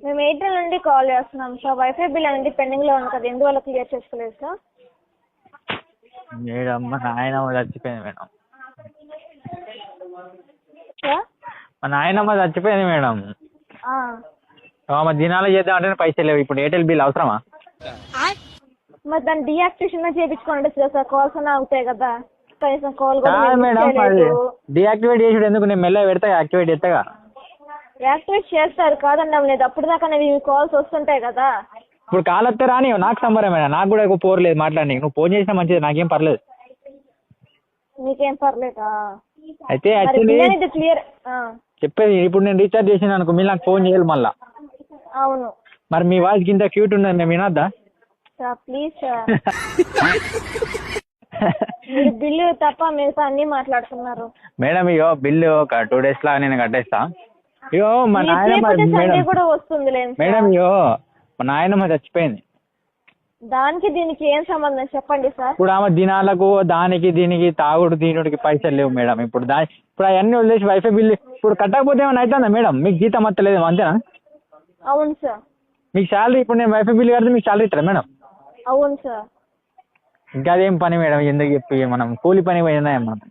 మేము ఎయిర్టెల్ నుండి కాల్ చేస్తున్నాం సార్. వైఫై బిల్ అనేది పెండింగ్లో ఉంది కదా, ఎందువల్ల క్లియర్ చేసుకోలేదు సార్? మేడం మా నాయనమ్మ చచ్చిపోయింది మేడం. సార్ మా నాయనమ్మ చచ్చిపోయింది మేడం. ఆ. ఆమె దినాలు చేద్దాం అంటే పైసలు లేవు. ఇప్పుడు ఎయిర్టెల్ బిల్ అవసరమా? మరి దాన్ని డీయాక్టివేషన్ చేయించుకోండి సార్. కాల్స్ అన్నా అవుతాయి కదా, కనీసం కాల్ కూడా కాదు మీరు మేడం, మిస్ అది చేయలేదు. డీయాక్టివేట్ చేసుడు ఎందుకు? నేను మెల్ల పెడతా, యాక్టివేట్ చేస్తాగా. యాక్టివేట్ చేస్తారు కాదనడం లేదు, అప్పుడు దాకా మీ కాల్స్ వస్తుంటాయి కదా. ఇప్పుడు కాల్ వస్తే రాని, నాకు సంబరం మేడం. నాకు కూడా ఎక్కువ పోరలేదు మాట్లాడి. నువ్వు ఫోన్ చేసినా మంచిది, నాకేం పర్లేదు. మీకేం పర్లేదా? అయితే మరి యాక్చువల్లీ బిల్ అనేది క్లియర్. చెప్పేది, ఇప్పుడు నేను రీఛార్జ్ చేసిన అనుకో, మీరు నాకు ఫోన్ చేయాలి మళ్ళా. అవును మరి మీ వాయిస్ ఇంత క్యూట్ ఉన్నది, మేము వినొద్దా? Sir please sir. మీరు బిల్లు తప్ప మిగతా అన్ని మాట్లాడుతున్నారు. మేడం ఇగో బిల్లు ఒక 2 days లా నేను కట్టేస్తా. ఇగో మా నాయనమ్మ సండే మేడం, కూడా వస్తుంది మేడం ఇగో మా నాయనమ్మ చచ్చిపోయింది. దానికి దీనికి ఏం సంబంధం చెప్పండి సార్. ఇప్పుడు ఆమె దినాలకు దానికి దీనికి తాగుడు దీనుడికి పైసలు లేవు మేడం. ఇప్పుడు ఇప్పుడు అవన్నీ వదిలేసి వైఫై బిల్లు ఇప్పుడు కట్టకపోతే ఏమైనా అవుతుందా మేడం? మీకు జీతం వస్తలేదు అంతేనా? అవును సార్. మీకు శాలరీ, ఇప్పుడు నేను వైఫై బిల్ కడితే మీకు శాలరీ ఇస్తారా మేడం? అవును సార్. ఇంకా అదేం పని మేడం? ఎందుకు చెప్పి మనం కూలి పని పోయిందా మనం?